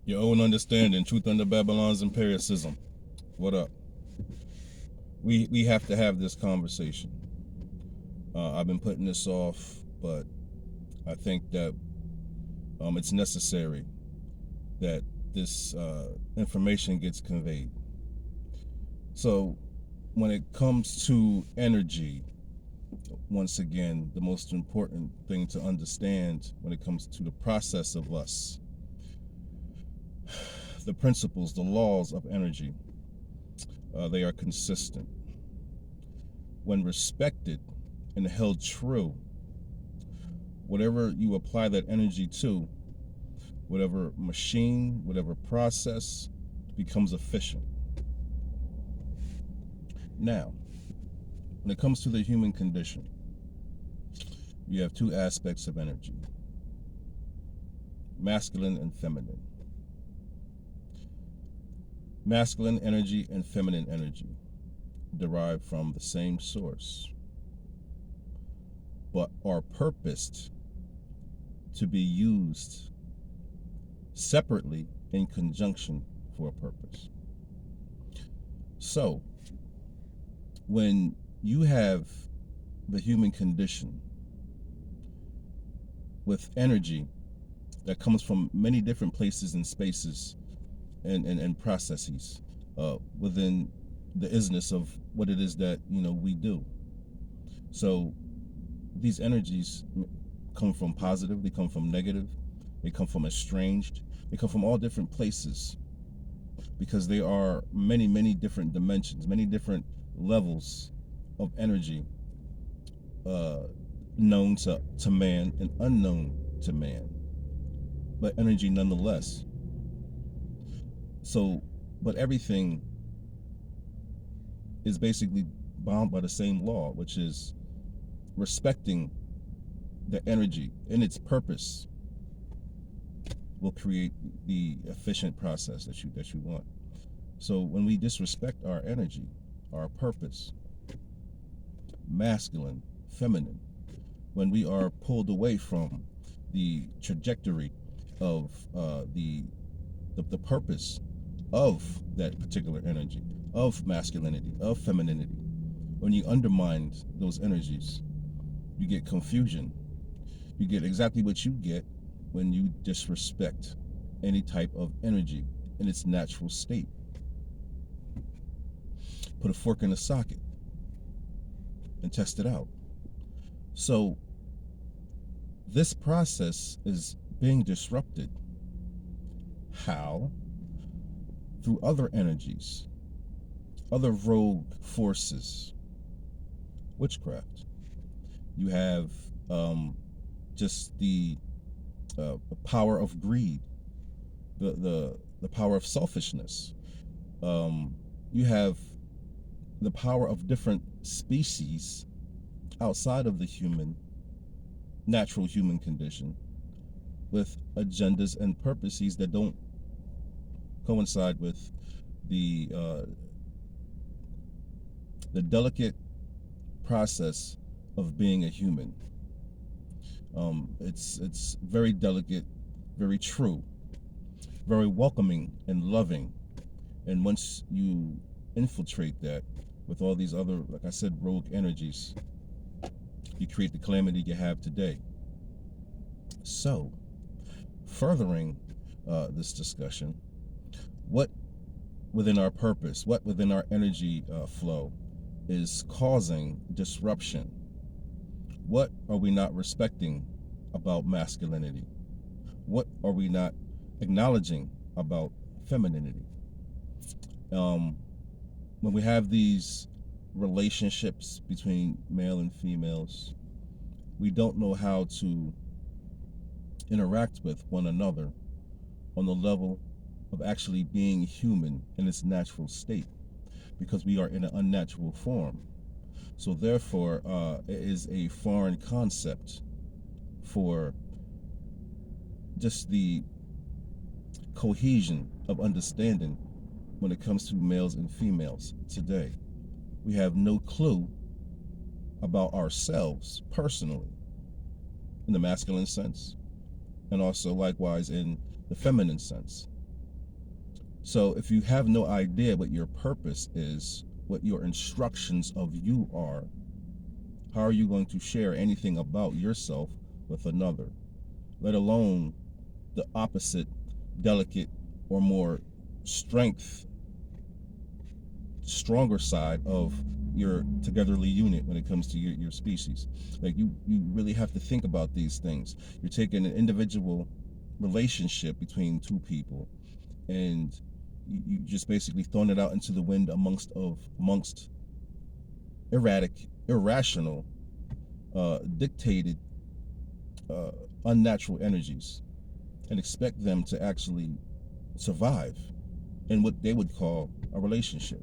Your own understanding, truth under Babylon's empiricism. What up? We have to have this conversation. I've been putting this off, but I think that it's necessary that this information gets conveyed. So, when it comes to energy, once again, the most important thing to understand when it comes to the process of us, the principles, the laws of energy, they are consistent. When respected and held true, whatever you apply that energy to, whatever machine, whatever process, becomes efficient. Now, when it comes to the human condition, you have two aspects of energy: masculine and feminine. Masculine energy and feminine energy derive from the same source, but are purposed to be used separately in conjunction for a purpose. So, when you have the human condition with energy that comes from many different places and spaces and processes within the isness of what it is that we do. So these energies come from positive, they come from negative, they come from estranged, they come from all different places, because there are many different dimensions, many different levels of energy known to man and unknown to man, but energy nonetheless. So, but everything is basically bound by the same law, which is respecting the energy and its purpose will create the efficient process that you want. So when we disrespect our energy, our purpose, masculine, feminine, when we are pulled away from the trajectory of the purpose of that particular energy, of masculinity, of femininity, when you undermine those energies, you get confusion. You get exactly what you get when you disrespect any type of energy in its natural state. Put a fork in the socket and test it out. So this process is being disrupted. How? Through other energies, other rogue forces, witchcraft. You have just the power of greed, the power of selfishness. You have the power of different species outside of the natural human condition, with agendas and purposes that don't coincide with the delicate process of being a human. It's very delicate, very true, very welcoming and loving. And once you infiltrate that with all these other, like I said, rogue energies, you create the calamity you have today. So, furthering this discussion, what within our purpose, what within our energy flow is causing disruption? What are we not respecting about masculinity? What are we not acknowledging about femininity? When we have these relationships between male and females, we don't know how to interact with one another on the level of actually being human in its natural state, because we are in an unnatural form. So therefore, it is a foreign concept for just the cohesion of understanding when it comes to males and females today. We have no clue about ourselves personally in the masculine sense, and also likewise in the feminine sense. So if you have no idea what your purpose is, what your instructions of you are, how are you going to share anything about yourself with another, let alone the opposite, delicate, or more strength, stronger side of your togetherly unit when it comes to your species? Like you really have to think about these things. You're taking an individual relationship between two people, and you just basically throwing it out into the wind amongst erratic, irrational, dictated, uh, unnatural energies, and expect them to actually survive in what they would call a relationship.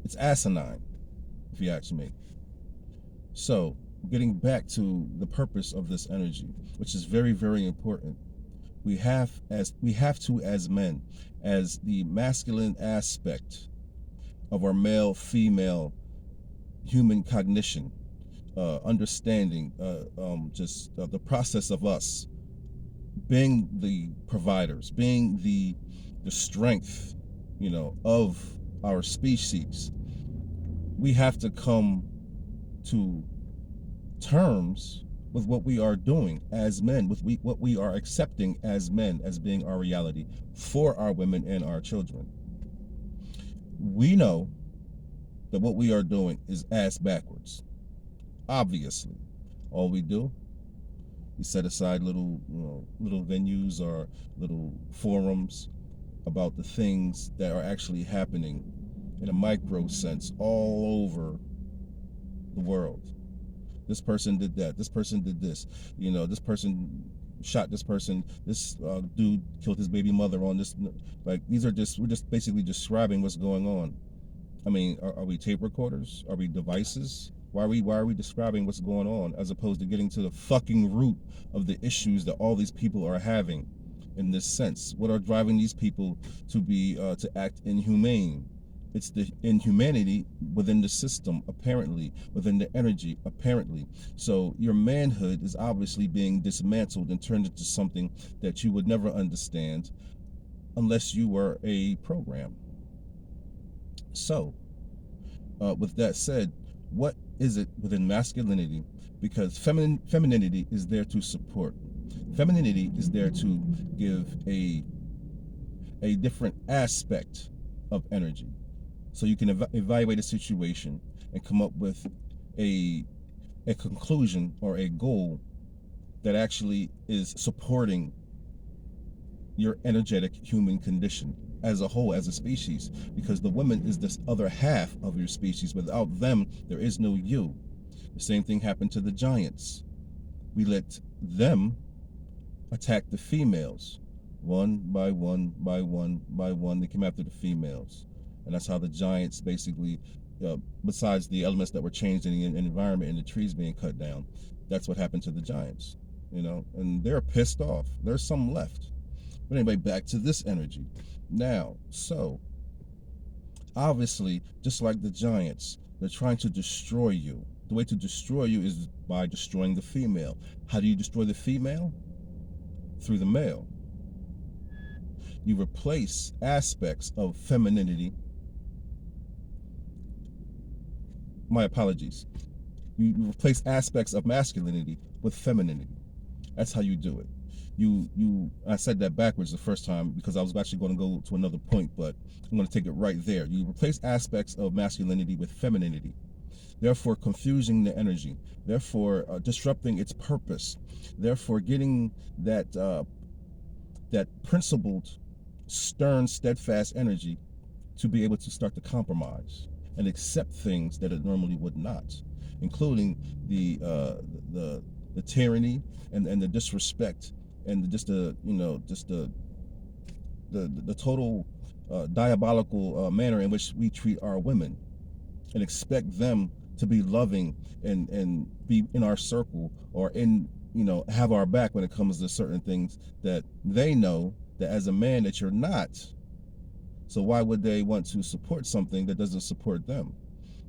It's asinine, if you ask me. So, getting back to the purpose of this energy, which is very, very important. We have to as men, as the masculine aspect of our male female human cognition, understanding, just the process of us being the providers, being the strength, of our species. We have to come to terms with what we are doing as men, with what we are accepting as men as being our reality for our women and our children. We know that what we are doing is ass backwards. Obviously, all we do, we set aside little venues or little forums about the things that are actually happening in a micro sense all over the world. This person did that. This person did this. This person shot this person. This dude killed his baby mother on this. Like, we're just basically describing what's going on. I mean, are we tape recorders? Are we devices? Why are we describing what's going on as opposed to getting to the fucking root of the issues that all these people are having in this sense? What are driving these people to act inhumane? It's the inhumanity within the system, apparently, within the energy, apparently. So your manhood is obviously being dismantled and turned into something that you would never understand unless you were a program. So, with that said, what is it within masculinity? Because femininity is there to support. Femininity is there to give a different aspect of energy. So you can evaluate a situation and come up with a conclusion or a goal that actually is supporting your energetic human condition as a whole, as a species, because the woman is this other half of your species. Without them, there is no you. The same thing happened to the giants. We let them attack the females. One by one by one by one, they came after the females. And that's how the giants basically, besides the elements that were changed in the environment and the trees being cut down, that's what happened to the giants, and they're pissed off. There's some left. But anyway, back to this energy. Now, so, obviously, just like the giants, they're trying to destroy you. The way to destroy you is by destroying the female. How do you destroy the female? Through the male. You replace aspects of femininity. My apologies. You replace aspects of masculinity with femininity. That's how you do it. I said that backwards the first time because I was actually going to go to another point, but I'm going to take it right there. You replace aspects of masculinity with femininity, therefore confusing the energy, therefore disrupting its purpose, therefore getting that principled, stern, steadfast energy to be able to start to compromise and accept things that it normally would not, including the tyranny and the disrespect and the total diabolical manner in which we treat our women, and expect them to be loving and be in our circle or have our back when it comes to certain things that they know that as a man that you're not. So why would they want to support something that doesn't support them?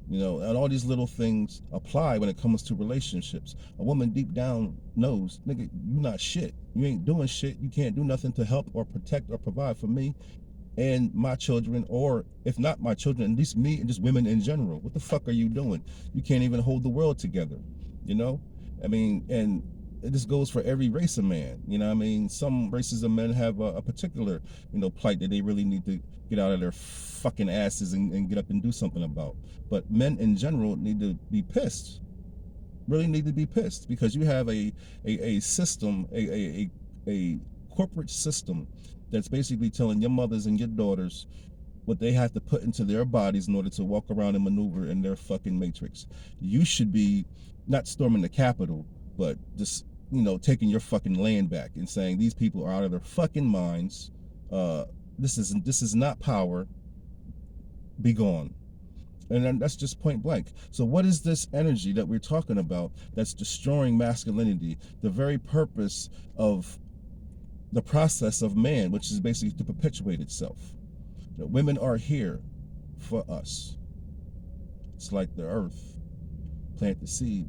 You know, and all these little things apply when it comes to relationships. A woman deep down knows, nigga, you not shit. You ain't doing shit. You can't do nothing to help or protect or provide for me and my children, or if not my children, at least me and just women in general. What the fuck are you doing? You can't even hold the world together, you know? I mean, and this goes for every race of man. You know what I mean? Some races of men have a particular, you know, plight that they really need to get out of their fucking asses and get up and do something about. But men in general need to be pissed. Really need to be pissed because you have a system, a corporate system that's basically telling your mothers and your daughters what they have to put into their bodies in order to walk around and maneuver in their fucking matrix. You should be not storming the Capitol, but just, you know, taking your fucking land back and saying these people are out of their fucking minds. This is not power. Be gone. And then that's just point blank. So what is this energy that we're talking about that's destroying masculinity? The very purpose of the process of man, which is basically to perpetuate itself. The women are here for us. It's like the earth, plant the seed.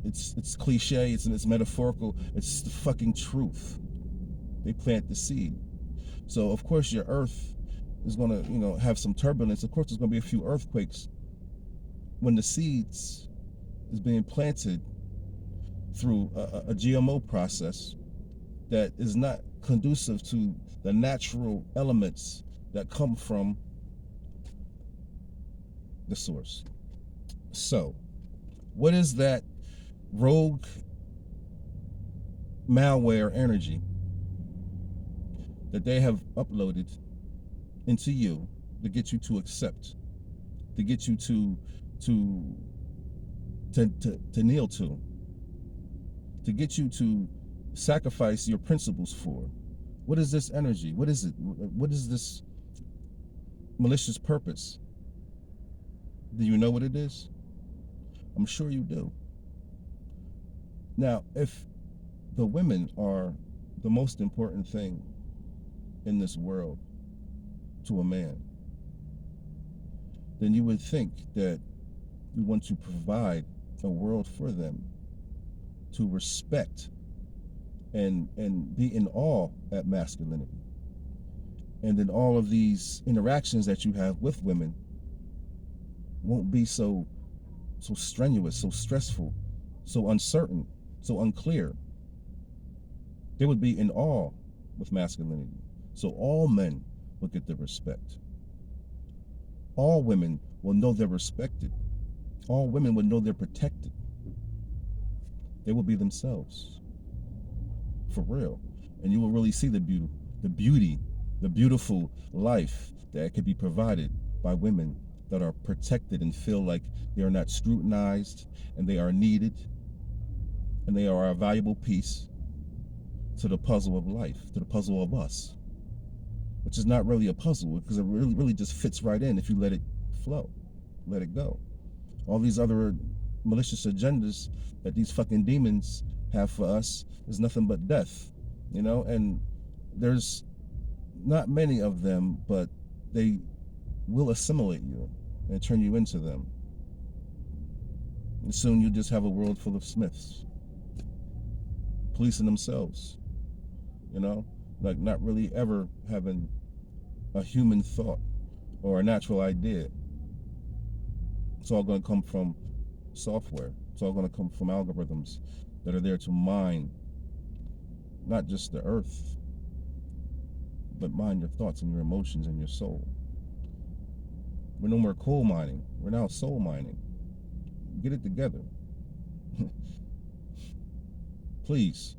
It's cliche, it's metaphorical, it's the fucking truth. They plant the seed. So of course your earth is gonna, you know, have some turbulence. Of course there's gonna be a few earthquakes when the seeds is being planted through a GMO process that is not conducive to the natural elements that come from the source. So, what is that rogue malware energy that they have uploaded into you to get you to accept, to get you to kneel to get you to sacrifice your principles for? What is this energy? What is it? What is this malicious purpose? Do you know what it is? I'm sure you do. Now, if the women are the most important thing in this world to a man, then you would think that we want to provide a world for them to respect and be in awe at masculinity. And then all of these interactions that you have with women won't be so strenuous, so stressful, so uncertain, so unclear. They would be in awe with masculinity. So all men will get the respect. All women will know they're respected. All women will know they're protected. They will be themselves. For real. And you will really see the beauty, the beautiful life that can be provided by women that are protected and feel like they are not scrutinized and they are needed and they are a valuable piece to the puzzle of life, to the puzzle of us, which is not really a puzzle because it really just fits right in if you let it flow, let it go. All these other malicious agendas that these fucking demons have for us is nothing but death, you know, and there's not many of them, but they will assimilate you and turn you into them. And soon you just have a world full of Smiths, policing themselves, you know, like not really ever having a human thought or a natural idea. It's all going to come from software. It's all going to come from algorithms that are there to mine not just the earth, but mine your thoughts and your emotions and your soul. We're no more coal mining. We're now soul mining. Get it together. Please.